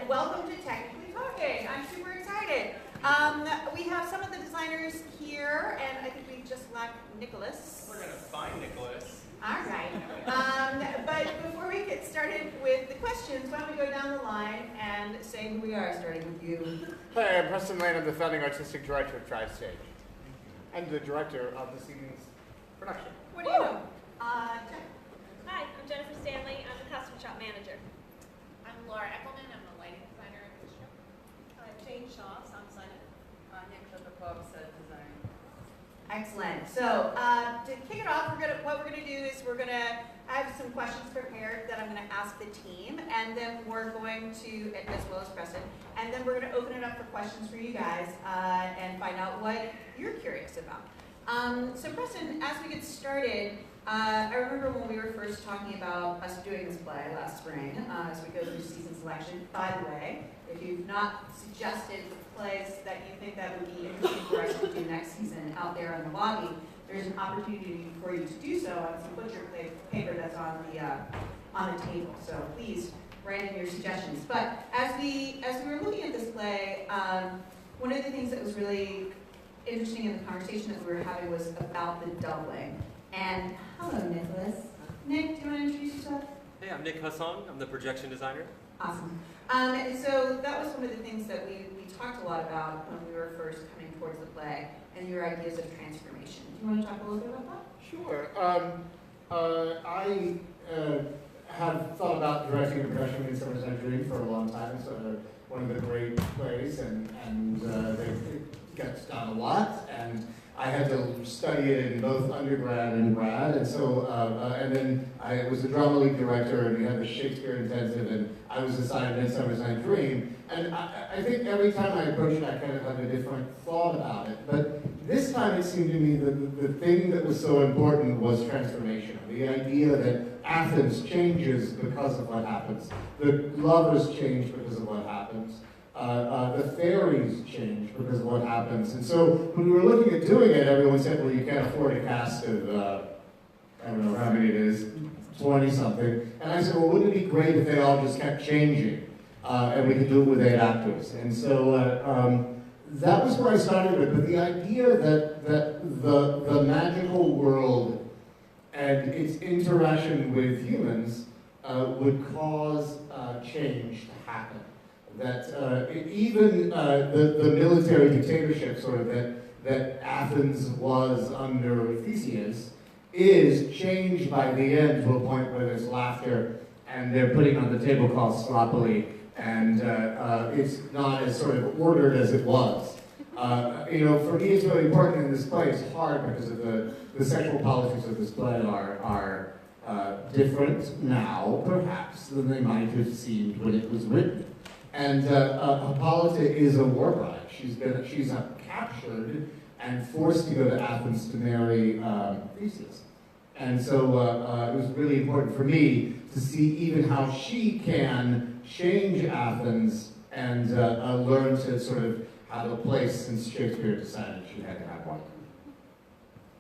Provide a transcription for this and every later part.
and welcome to Technically Talking. I'm super excited. We have some of the designers here, and I think we just lack Nicholas. We're going to find Nicholas. All right. But before we get started with the questions, why don't we go down the line and say who we are, starting with you. Hi, I'm Preston. I'm the founding artistic director of Triad and the director of this evening's production. What do you know? Jen. Hi, I'm Jennifer Stanley. I'm the custom shop manager. I'm Laura Eckleman. I'm the lighting designer at this show. I'm Jane Shaw, sound designer. Anya, Klepikov, set design. Excellent. So to kick it off, what we're gonna do is I have some questions prepared that I'm gonna ask the team, and then we're going to, as well as Preston, and then we're gonna open it up for questions for you guys and find out what you're curious about. So Preston, as we get started, I remember when we were first talking about us doing this play last spring, as we go through season selection. By the way, if you've not suggested the plays that you think that would be interesting for us to do next season out there in the lobby, there's an opportunity for you to do so on some butcher paper that's on the table. So please write in your suggestions. But as we were looking at this play, one of the things that was really interesting in the conversation that we were having was about the doubling. And hello, Nicholas. Nick, do you want to introduce yourself? Hey, I'm Nick Hussong. I'm the projection designer. Awesome. And so that was one of the things that we talked a lot about when we were first coming towards the play, and your ideas of transformation. Do you want to talk a little bit about that? Sure. I have thought about directing a production of Midsummer for a long time. It's one of the great plays, and it gets done a lot. And I had to study it in both undergrad and grad, and so and then I was a drama league director, and we had the Shakespeare intensive, and I was assigned Midsummer's Night's Dream. And I think every time I approached it, I kind of had a different thought about it. But this time it seemed to me that the thing that was so important was transformation. The idea that Athens changes because of what happens. The lovers change because of what happens. The fairies change because of what happens. And so when we were looking at doing it, everyone said, well, you can't afford a cast of, I don't know how many it is, 20-something. And I said, well, wouldn't it be great if they all just kept changing? And we could do it with 8 actors. And so that was where I started with. But the idea that the magical world and its interaction with humans would cause change to happen. That even the military dictatorship, sort of, that Athens was under Theseus, is changed by the end to a point where there's laughter, and they're putting on the tablecloth sloppily, and it's not as sort of ordered as it was. For me, it's really important in this play. It's hard because of the sexual politics of this play are different now, perhaps, than they might have seemed when it was written. And Hippolyta is a war bride. She's captured and forced to go to Athens to marry Theseus. And so it was really important for me to see even how she can change Athens and learn to sort of have a place, since Shakespeare decided she had to have one.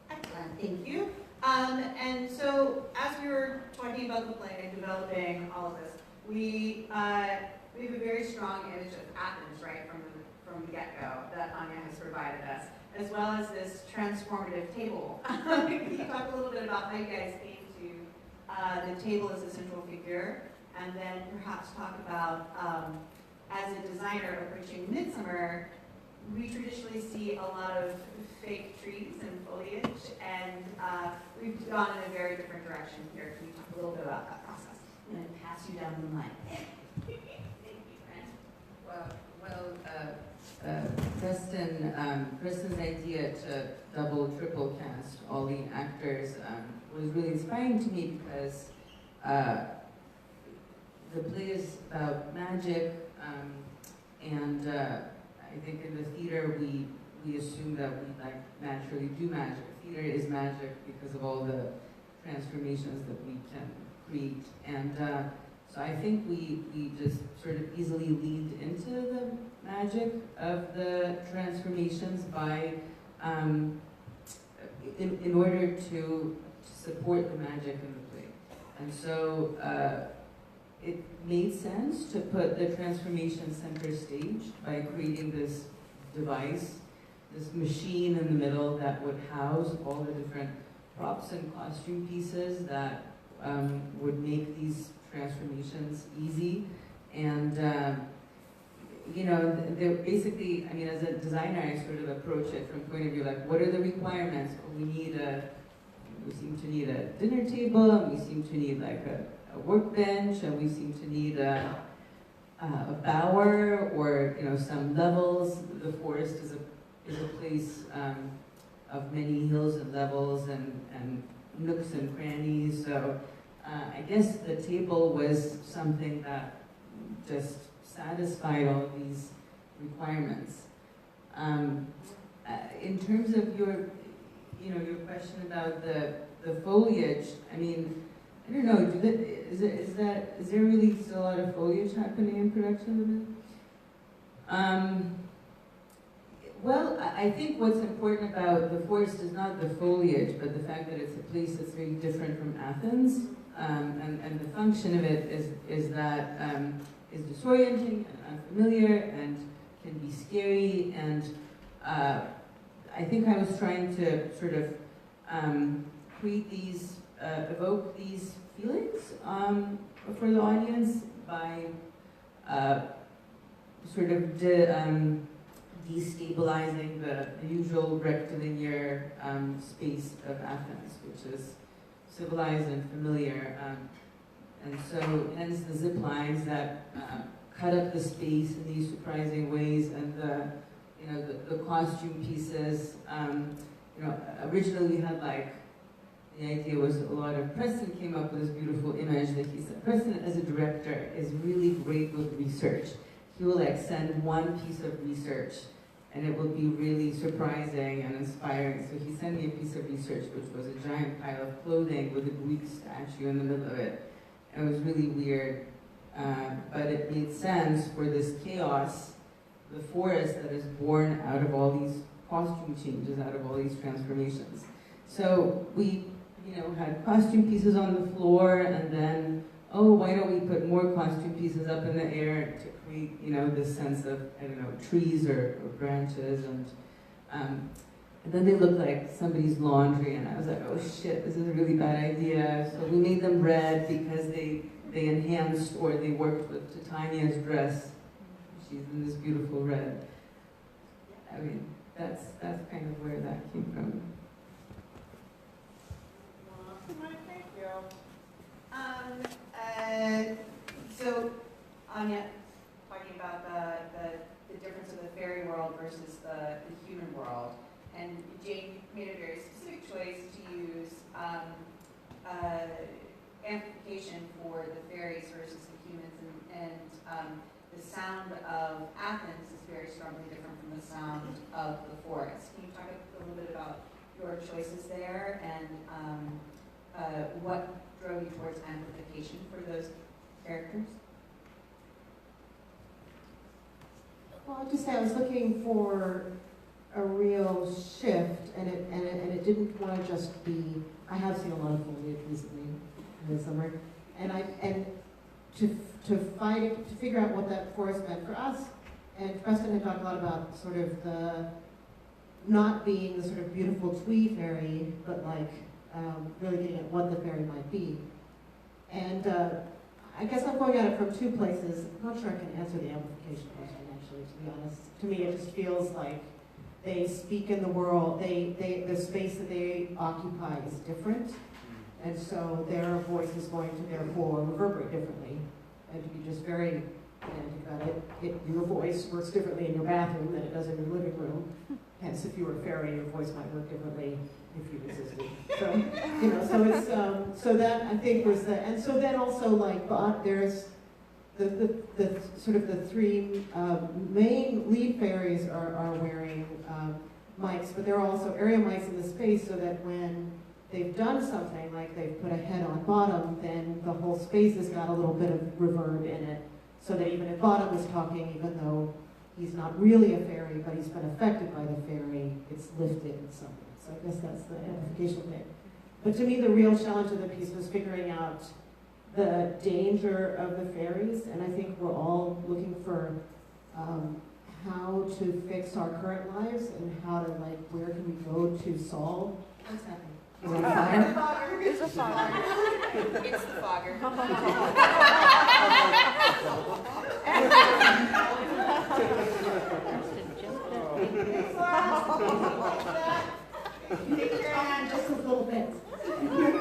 Excellent, thank you. And so as we were talking about the play and developing all of this, we have a very strong image of Athens, right, from the get-go that Anya has provided us, as well as this transformative table. Can you talk a little bit about how you guys came to the table as a central figure, and then perhaps talk about, as a designer approaching Midsummer, we traditionally see a lot of fake trees and foliage, and we've gone in a very different direction here. Can you talk a little bit about that process? I'm going to pass you down the line. Preston's idea to double, triple cast all the actors was really inspiring to me because the play is about magic, and I think in the theater we assume that we naturally do magic. Theater is magic because of all the transformations that we can create, and so I think we just sort of easily leaned into the magic of the transformations by, in order to support the magic in the play. And so it made sense to put the transformation center stage by creating this device, this machine in the middle that would house all the different props and costume pieces that would make these transformations easy. And you know, they're basically, I mean, as a designer, I sort of approach it from point of view like, what are the requirements? We seem to need a dinner table, and we seem to need like a workbench, and we seem to need a bower, or you know, some levels. The forest is a place of many hills and levels and nooks and crannies. So I guess the table was something that just satisfied all of these requirements. In terms of your question about the foliage, I mean, I don't know, is there really still a lot of foliage happening in production of it? Well, I think what's important about the forest is not the foliage, but the fact that it's a place that's very different from Athens, and the function of it is that is disorienting and unfamiliar and can be scary, and I think I was trying to sort of create these, evoke these feelings for the audience by sort of destabilizing the usual rectilinear space of Athens, which is civilized and familiar. And so, hence the zip lines that cut up the space in these surprising ways, and the costume pieces. Originally we had like, the idea was a lot of, Preston came up with this beautiful image that he said, Preston as a director is really great with research. He will like send one piece of research and it will be really surprising and inspiring. So he sent me a piece of research which was a giant pile of clothing with a Greek statue in the middle of it. It was really weird, but it made sense for this chaos, the forest that is born out of all these costume changes, out of all these transformations. So we, had costume pieces on the floor, and then, oh, why don't we put more costume pieces up in the air to create, this sense of, trees or branches, and then they looked like somebody's laundry, and I was like, oh shit, this is a really bad idea. So we made them red because they enhanced, or they worked with Titania's dress. She's in this beautiful red. I mean, that's kind of where that came from. Thank you. So, Anya, talking about the difference of the fairy world versus the human world, and Jane made a very specific choice to use amplification for the fairies versus the humans, and the sound of Athens is very strongly different from the sound of the forest. Can you talk a little bit about your choices there, and what drove you towards amplification for those characters? Well, I'll just say I was looking for a real shift, and it didn't want to just be. I have seen a lot of foliage recently in Midsummer, and to figure out what that forest meant for us. And Preston had talked a lot about sort of the not being the sort of beautiful twee fairy, but like really getting at what the fairy might be. And I guess I'm going at it from two places. I'm not sure I can answer the amplification question, actually, to be honest. To me, it just feels like they speak in the world, the space that they occupy is different, and so their voice is going to therefore reverberate differently. And to be just very pedantic about it, your voice works differently in your bathroom than it does in your living room. Hence, if you were a fairy, your voice might work differently if you existed. So, so it's, so that I think was the, and so then also like, there's the sort of the three main lead fairies are wearing mics, but there are also area mics in the space so that when they've done something, like they've put a head on Bottom, then the whole space has got a little bit of reverb in it, so that even if Bottom is talking, even though he's not really a fairy, but he's been affected by the fairy, it's lifted in some way. So I guess that's the amplification bit. But to me, the real challenge of the piece was figuring out the danger of the ferries, and I think we're all looking for how to fix our current lives and how to, like, where can we go to solve what's happening. Is it a fire? It's a fogger. It's the fogger. Take your hand just a little bit. You're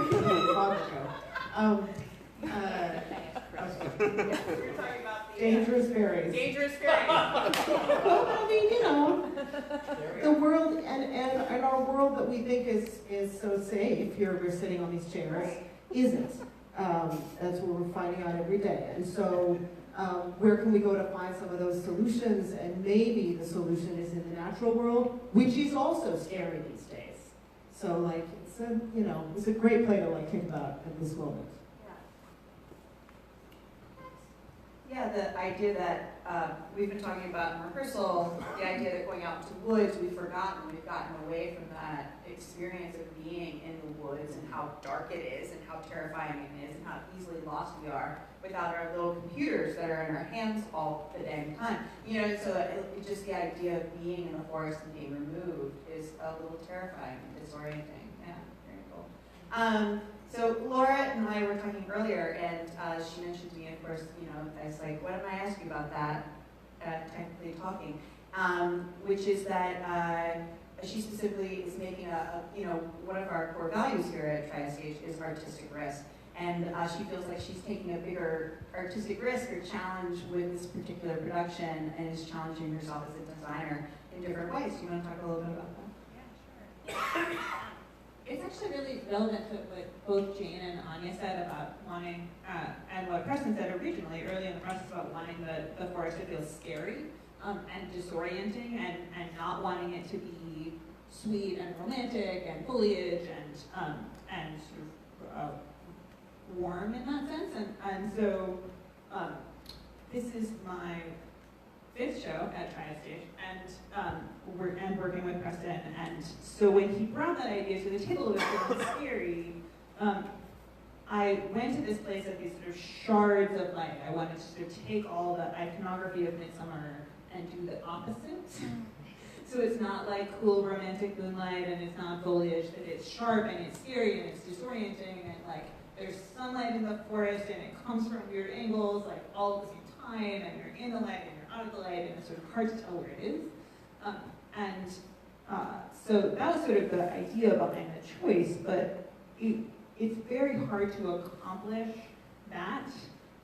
talking about the Dangerous ferries. dangerous ferry. Well, I mean, you know, the world and our world that we think is so safe here, we're sitting on these chairs, isn't. That's what we're finding out every day. And so, where can we go to find some of those solutions? And maybe the solution is in the natural world, which is also scary these days. So, like, it's a great play to, like, think about at this moment. Yeah, the idea that we've been talking about in rehearsal, the idea that going out into the woods, we've gotten away from that experience of being in the woods and how dark it is and how terrifying it is and how easily lost we are without our little computers that are in our hands all the dang time. So just the idea of being in the forest and being removed is a little terrifying and disorienting. Yeah, very cool. So Laura and I were talking earlier, and she mentioned to me, of course, I was like, what am I asking about that? Technically talking, which is that she specifically is making one of our core values here at Triad Stage is artistic risk, and she feels like she's taking a bigger artistic risk or challenge with this particular production, and is challenging herself as a designer in different ways. Do you want to talk a little bit about that? Yeah, sure. It's actually really relevant to what both Jane and Anya said about wanting, and what Preston said originally, early in the process, about wanting the forest to feel scary and disorienting, and not wanting it to be sweet and romantic and foliage and sort of warm in that sense. And so this is my 5th show at Triad Stage, and working with Preston. And so when he brought that idea to the table of it feeling scary, I went to this place of these sort of shards of light. I wanted to sort of take all the iconography of Midsummer and do the opposite. So it's not like cool romantic moonlight, and it's not foliage, but it's sharp and it's scary and it's disorienting, and like there's sunlight in the forest and it comes from weird angles, like all at the same time, and you're in the light and you're out of the light, and it's sort of hard to tell where it is. So that was sort of the idea behind the choice, but it's very hard to accomplish that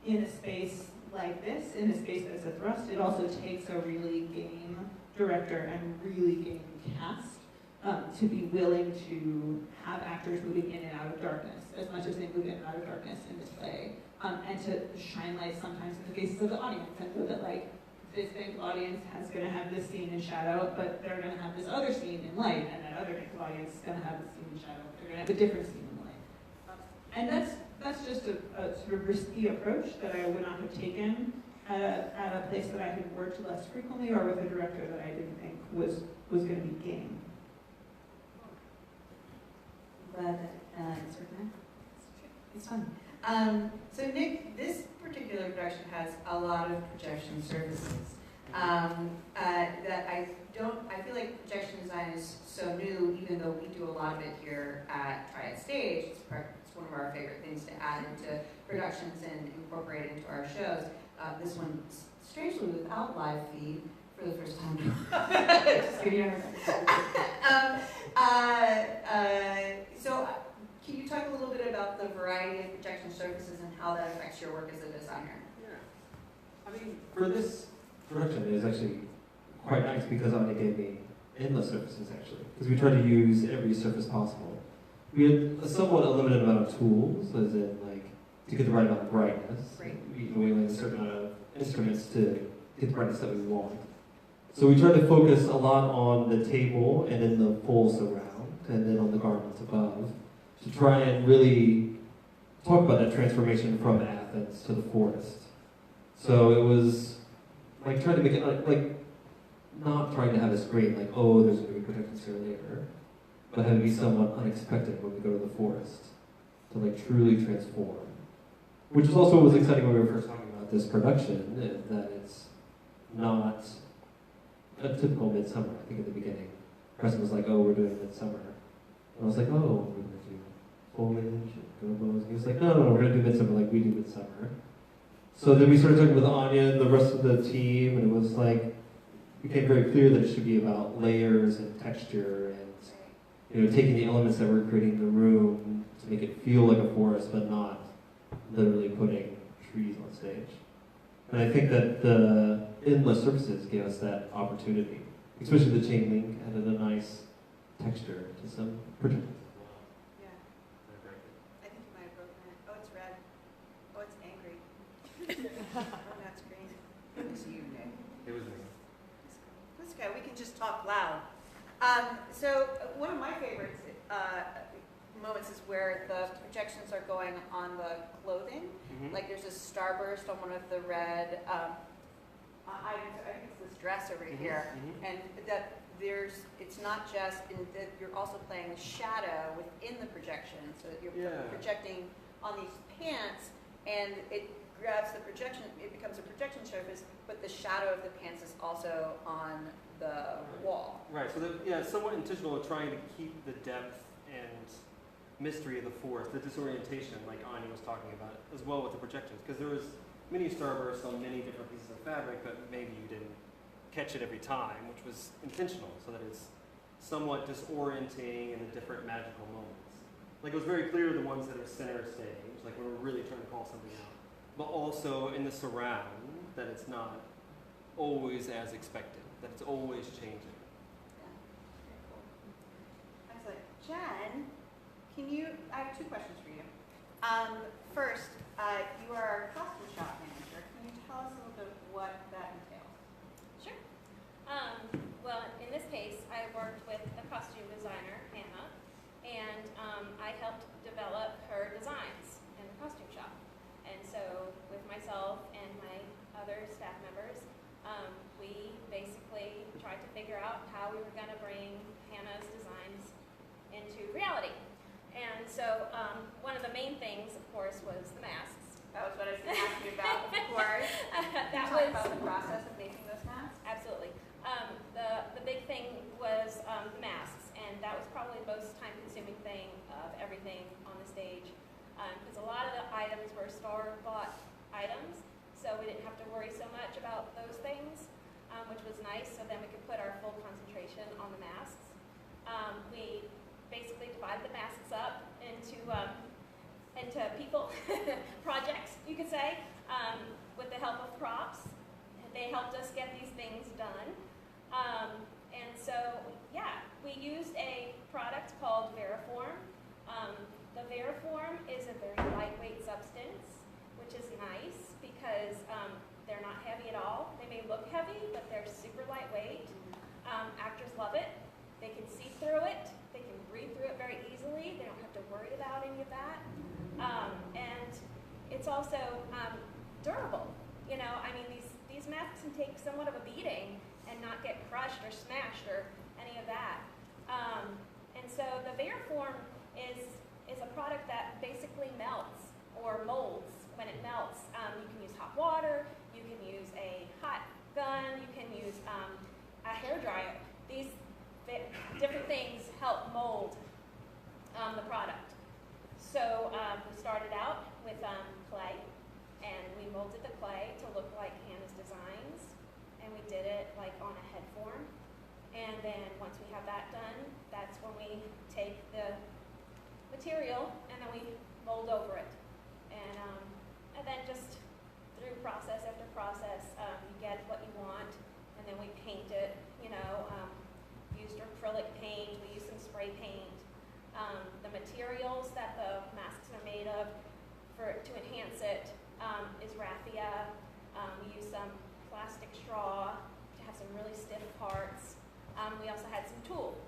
in a space like this, in a space that's a thrust. It also takes a really game director and really game cast to be willing to have actors moving in and out of darkness as much as they move in and out of darkness in this play, and to shine light sometimes in the faces of the audience, and so that like this big audience is going to have this scene in shadow, but they're going to have this other scene in light, and that other big audience is going to have this scene in shadow. They're going to have a different scene in light, and that's just a sort of risky approach that I would not have taken at a place that I had worked less frequently, or with a director that I didn't think was going to be game. Glad that it's written. It's fun. So Nick, this particular production has a lot of projection services. That I feel like projection design is so new, even though we do a lot of it here at Triad Stage. It's one of our favorite things to add into productions and incorporate into our shows. This one, strangely, without live feed for the first time. Just kidding. So can you talk a little bit about the variety of projection services and how that affects your work as a designer? Yeah. I mean, for this production, it was actually quite nice because Anya gave me endless surfaces, actually, because we tried to use every surface possible. We had a somewhat limited amount of tools, as in, like, to get the right amount of brightness. Right. We only had a certain amount of instruments to get the brightness that we want. So we tried to focus a lot on the table and then the full surround, and then on the garments above, to try and really talk about that transformation from Athens to the forest. So it was like trying to make it like not trying to have a screen like, oh, there's going to be protections here later, but having it be somewhat unexpected when we go to the forest to like truly transform. which is also what was exciting when we were first talking about this production, is that it's not a typical Midsummer. I think at the beginning, Preston was like, "Oh, we're doing Midsummer," and I was like, "Oh, we're gonna do foliage and gobos." And he was like, "No, we're gonna do Midsummer like we do Midsummer." So then we started talking with Anya and the rest of the team, and it was like, it became very clear that it should be about layers and texture and taking the elements that we're creating in the room to make it feel like a forest, but not literally putting trees on stage. And I think that the endless surfaces gave us that opportunity, especially the chain link added a nice texture to some projections. Yeah. I think you might have broken it. Oh, it's red. Oh, it's angry. Oh, that's green. It was you, Nick. It was me. That's okay. We can just talk loud. So one of my favorite moments is where the projections are going on the clothing. Mm-hmm. Like there's a starburst on one of the red items. I think it's this dress over here, and that it's not just in that you're also playing the shadow within the projection, so that you're projecting on these pants, and it grabs the projection. It becomes a projection surface, but the shadow of the pants is also on the wall. Right. So somewhat intentional of trying to keep the depth and mystery of the forest, the disorientation, like Anya was talking about, as well with the projections, because there was many starbursts on many different pieces of fabric, but maybe you didn't catch it every time, which was intentional, so that it's somewhat disorienting in the different magical moments. Like it was very clear the ones that are center stage, like when we're really trying to call something out, but also in the surround, that it's not always as expected, that it's always changing. Yeah, very cool. Excellent. Jen, I have two questions for you. First, you are our costume shop manager. Can you tell us a little bit what that entails? Sure. Well, in this case, I worked with a costume designer, Hannah, and I helped develop her designs in the costume shop. And so with myself and my other staff members, we basically tried to figure out how we were going to bring Hannah's designs into reality. And so one of the main things, of course, was the masks. That was what I was going to ask you about, of course. That Talk was about the process of making those masks. Absolutely. The big thing was the masks, and that was probably the most time-consuming thing of everything on the stage, because a lot of the items were store-bought items, so we didn't have to worry so much about those things, which was nice. So then we could put our full concentration on the masks. We basically divide the masks up into people projects, you could say, with the help of props. They helped us get these things done. And so, we used a product called Veriform. The Veriform is a very lightweight substance, which is nice because they're not heavy at all. They may look heavy, but they're super lightweight. Actors love it. They can see through it. They can breathe through it very easily. They don't have to worry about any of that. And it's also durable. These masks can take somewhat of a beating and not get crushed or smashed or any of that. And so the Veriform is a product that basically melts or molds when it melts. You can use hot water. You can use a hot gun. You can use a hairdryer. These different things help mold the product. So we started out with clay, and we molded the clay to look like Hannah's designs, and we did it like on a head form. And then once we have that done, that's when we take the material and then we mold over it. And then just through process after process, you get what you want, and then we paint it, used acrylic paint, we used some spray paint. The materials that the masks are made of to enhance it is raffia. We used some plastic straw to have some really stiff parts. We also had some tulle.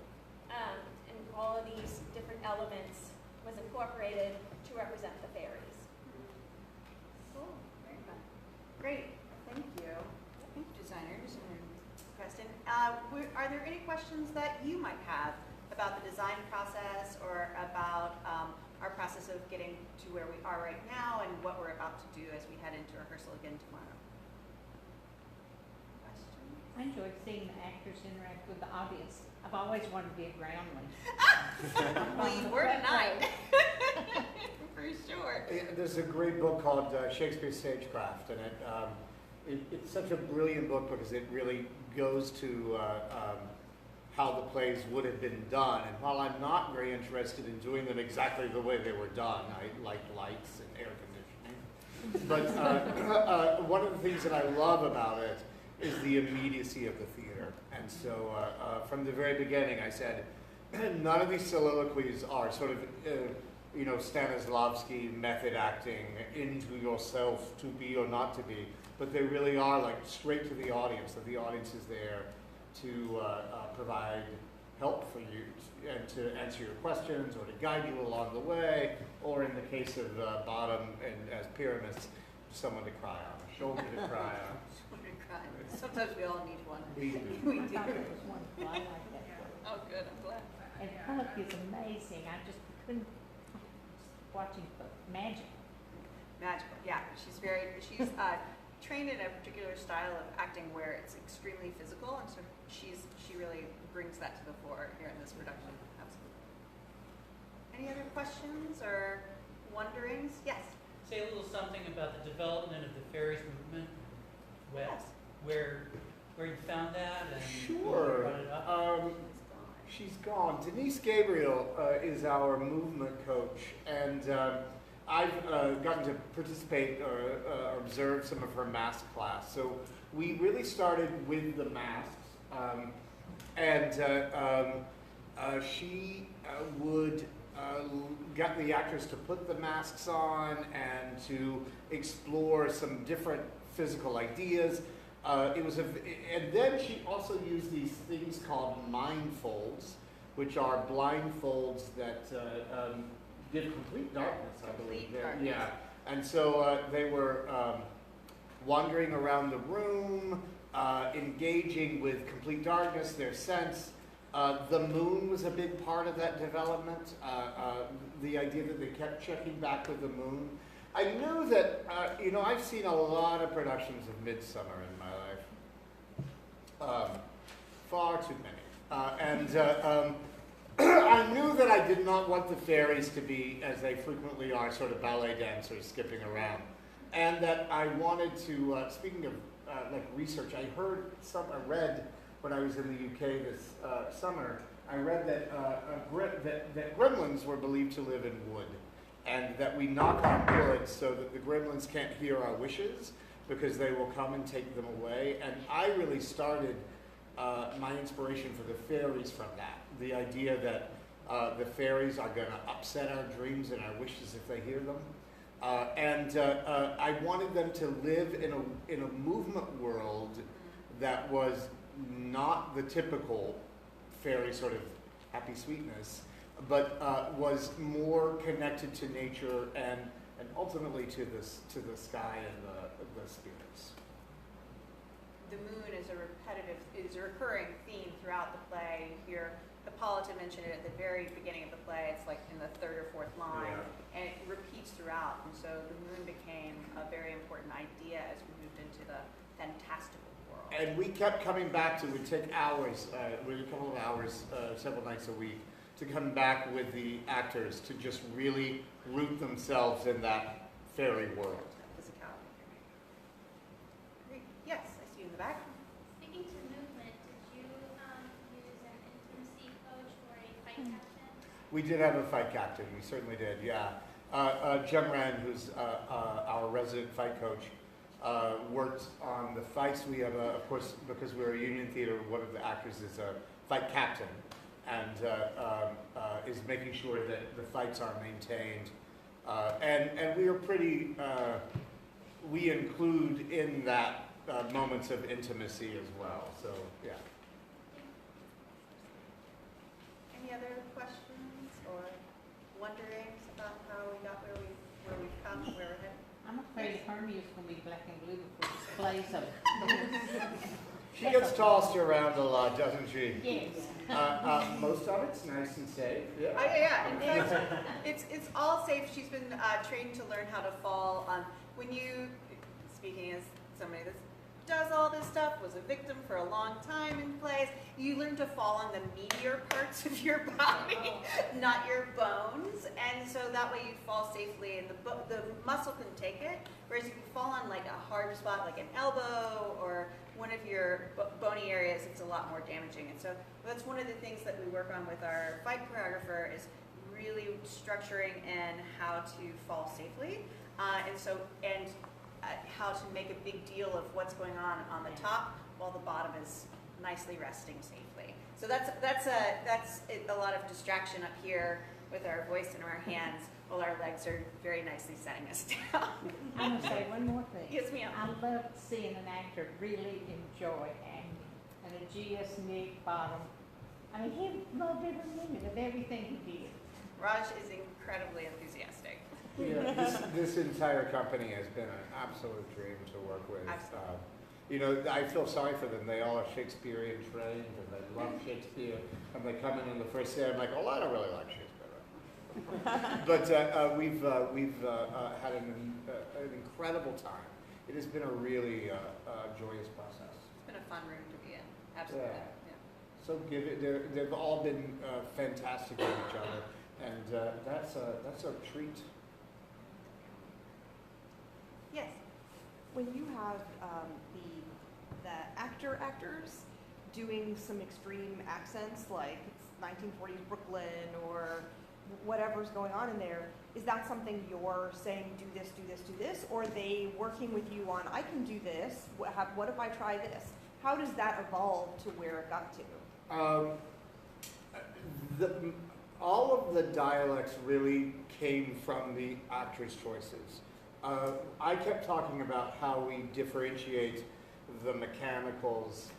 And all of these different elements was incorporated to represent the fairies. Cool. Very fun. Great. Thank you. Thank you, designers and Preston. Are there any questions that you might have about the design process or about our process of getting to where we are right now and what we're about to do as we head into rehearsal again tomorrow. Questions? I enjoyed seeing the actors interact with the audience. I've always wanted to be a groundling. Well, you were tonight. For sure. There's a great book called Shakespeare's Stagecraft, and it's such a brilliant book because it really goes to how the plays would have been done. And while I'm not very interested in doing them exactly the way they were done, I like lights and air conditioning. But one of the things that I love about it is the immediacy of the theater. And so from the very beginning, I said, none of these soliloquies are sort of, Stanislavski method acting into yourself to be or not to be, but they really are like straight to the audience, that the audience is there to provide help for you and to answer your questions or to guide you along the way, or in the case of Bottom and as Pyramus, someone to cry on, a shoulder to cry on. Sometimes we all need one. We do. We I do. thought it was wonderful. I like that book. Oh, good, I'm glad. And Philip is amazing. I just couldn't watching magic. Magical, yeah. She's trained in a particular style of acting where it's extremely physical, and so she really brings that to the fore here in this production. Absolutely. Any other questions or wonderings? Yes. Say a little something about the development of the fairies movement. Yes. Where you found that and Sure. brought it up. She's gone. Denise Gabriel is our movement coach, and I've gotten to participate or observe some of her mask class. So we really started with the masks, and she would get the actors to put the masks on and to explore some different physical ideas. And then she also used these things called mindfolds, which are blindfolds that give complete darkness, I believe. Complete darkness. Yeah, and so they were wandering around the room, engaging with complete darkness, their sense. The moon was a big part of that development. The idea that they kept checking back with the moon. I knew that, I've seen a lot of productions of Midsummer in my life. Far too many. I knew that I did not want the fairies to be, as they frequently are, sort of ballet dancers skipping around. And that I wanted to, speaking of research, I read when I was in the UK this summer, I read that gremlins were believed to live in wood. And that we knock on wood so that the gremlins can't hear our wishes because they will come and take them away. And I really started my inspiration for the fairies from that. The idea that the fairies are going to upset our dreams and our wishes if they hear them. I wanted them to live in a movement world that was not the typical fairy sort of happy sweetness, but was more connected to nature and ultimately to the sky and the spirits. The moon is a recurring theme throughout the play. Here, Hippolyta mentioned it at the very beginning of the play. It's like in the third or fourth line, and it repeats throughout. And so the moon became a very important idea as we moved into the fantastical world. And we kept coming back to it. Would take hours, a couple of hours, several nights a week, to come back with the actors to just really root themselves in that fairy world. Physicality. Great. Yes, I see you in the back. Speaking to movement, did you use an intimacy coach or a fight captain? We did have a fight captain. We certainly did. Yeah, Jem Rand, who's our resident fight coach, worked on the fights. We have, of course, because we're a union theater, one of the actors is a fight captain. And is making sure that the fights are maintained. And we are pretty, we include in that moments of intimacy as well, so yeah. Any other questions or wonderings about how we got where we've come, where we're headed? I'm afraid Hermia is going to be black and blue before displays of it. She gets tossed around a lot, doesn't she? Yes. Most of it's nice and safe. Yeah. Yeah. In fact, it's all safe. She's been trained to learn how to fall on. When you, speaking as somebody that does all this stuff, was a victim for a long time in plays, you learn to fall on the meatier parts of your body, not your bones, and so that way you fall safely, and the muscle can take it. Whereas if you fall on like a hard spot, like an elbow or one of your bony areas, it's a lot more damaging. And so that's one of the things that we work on with our fight choreographer is really structuring and how to fall safely, and how to make a big deal of what's going on the top while the bottom is nicely resting safely. So that's a lot of distraction up here with our voice and our hands while our legs are very nicely setting us down. I'm gonna say one more thing. Yes, ma'am. I love seeing an actor really enjoy acting. And a G.S. Nick Bottom, I mean, he loved every minute of everything he did. Raj is incredibly enthusiastic. Yeah, this entire company has been an absolute dream to work with. You know, I feel sorry for them. They all are Shakespearean trained, and they love Shakespeare. And they come in the first day, I'm like, oh, I don't really like Shakespeare. But we've had an incredible time. It has been a really joyous process. It's been a fun room to be in. Absolutely. Yeah. So they've all been fantastic with each other, and that's a treat. Yes. When you have the actors doing some extreme accents, like it's 1940s Brooklyn or whatever's going on in there, is that something you're saying, do this, do this, do this? Or are they working with you on, I can do this, what if I try this? How does that evolve to where it got to? All of the dialects really came from the actors' choices. I kept talking about how we differentiate the mechanicals,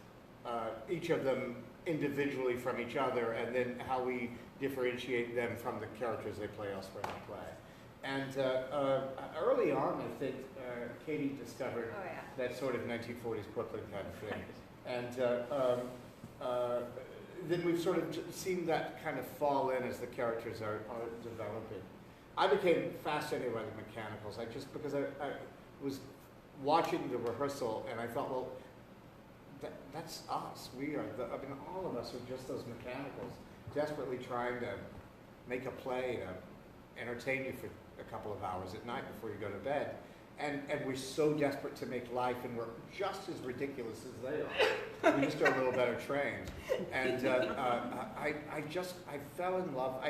each of them individually from each other, and then how we differentiate them from the characters they play elsewhere in the play. And early on, I think Katie discovered that sort of 1940s Brooklyn kind of thing. And then we've sort of seen that kind of fall in as the characters are developing. I became fascinated by the mechanicals. Because I was watching the rehearsal and I thought, well, that's us. We are all of us are just those mechanicals, desperately trying to make a play to entertain you for a couple of hours at night before you go to bed. And we're so desperate to make life, and we're just as ridiculous as they are. We just are a little better trained. And I fell in love.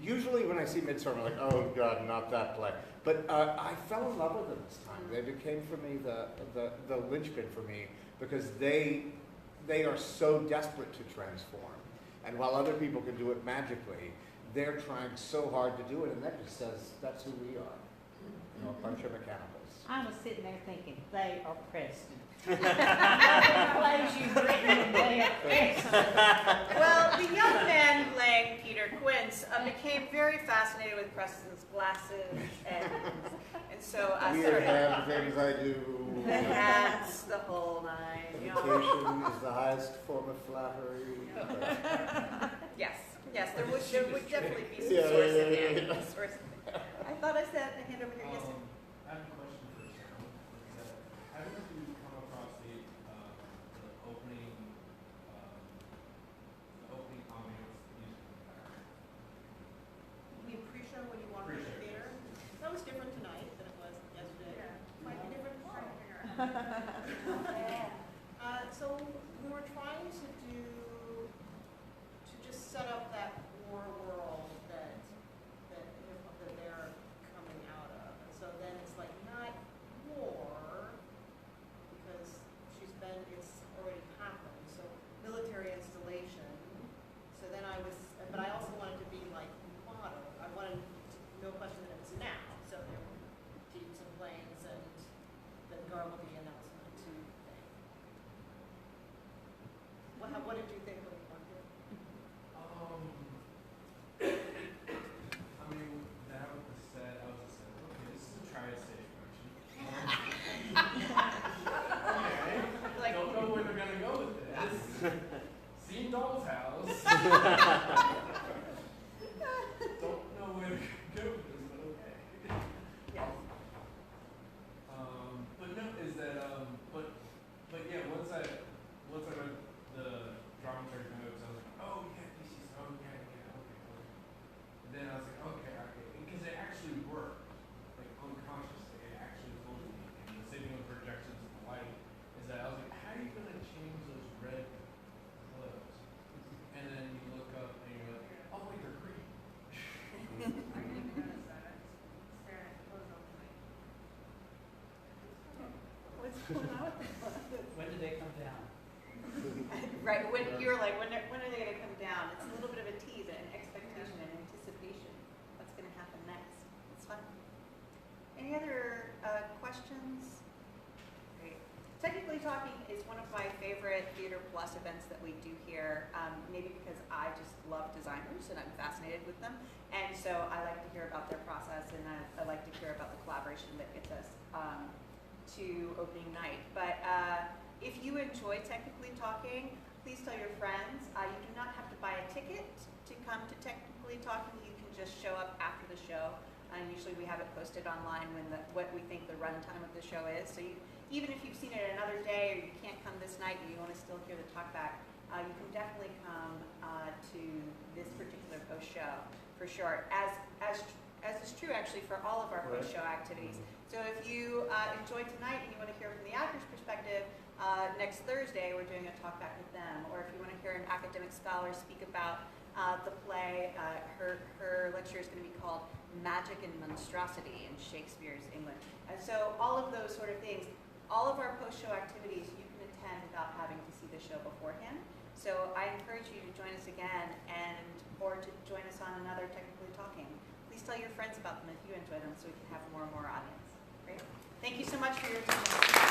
Usually when I see Midsummer, I'm like, oh God, not that play. But I fell in love with them this time. They became for me the linchpin for me, because they are so desperate to transform. And while other people can do it magically, they're trying so hard to do it, and that just says that's who we are. You know, a bunch of mechanicals. I was sitting there thinking, they are Preston. Plays you've written, and they are Preston. Well, the young man playing Peter Quince became very fascinated with Preston's glasses and so weird hand things I do. The hats, the whole nine. Imitation is the highest form of flattery. Yes, there would definitely be some source of that. I thought I said a hand over here. Yes, sir. I have a question for Sam. How did you come across the opening ambiance music? You mean pre-show when you walk in the theater? That was different tonight than it was yesterday. Yeah. Might be different tomorrow. So we were trying to just set up that war world that they're coming out of. And so then it's like not war, because it's already happened. So military installation. So then but I also wanted to be like modern. I wanted no question that it was now. So there were jeeps and planes and the Garbledy announcement too thing. What did you think when you walked in? I mean, that was the set. I was just like, okay, this is a Triad stage production. Okay. Like, Don't know where they're gonna go Don't know where to go with this, but okay. Yes. But no, is that but yeah, once I read the dramaturgy notes, I was like, oh yeah, DC's, oh yeah, okay. And then I was like, okay, because it actually worked, like unconsciously, it actually told me. And the same thing with projections of the light is that I was like, how are you gonna change those red clothes? And then you look up and you're like, oh wait, they're green. What's going on with When did they come down? Right, when you're like, when are they gonna come down? It's a little bit of a tease and expectation and anticipation. What's gonna happen next? It's fun. Any other questions? Great. Technically Talking is one of my favorite Theater Plus events that we do here, maybe because I just love designers and I'm fascinated with them. And so I like to hear about their process and I like to hear about the collaboration that gets us to opening night. But if you enjoy Technically Talking, please tell your friends. You do not have to buy a ticket to come to Technically Talking. You can just show up after the show. Usually we have it posted online when what we think the runtime of the show is. So even if you've seen it another day or you can't come this night and you want to still hear the talkback, you can definitely come to this particular post show for sure. As is true actually for all of our post show activities. So if you enjoyed tonight and you want to hear from the actor's perspective, next Thursday we're doing a talkback with them. Or if you want to hear an academic scholar speak about the play, her lecture is going to be called Magic and Monstrosity in Shakespeare's England. And so all of those sort of things, all of our post-show activities you can attend without having to see the show beforehand. So I encourage you to join us again or to join us on another Technically Talking. Please tell your friends about them if you enjoy them so we can have more and more audience. Great. Thank you so much for your attention.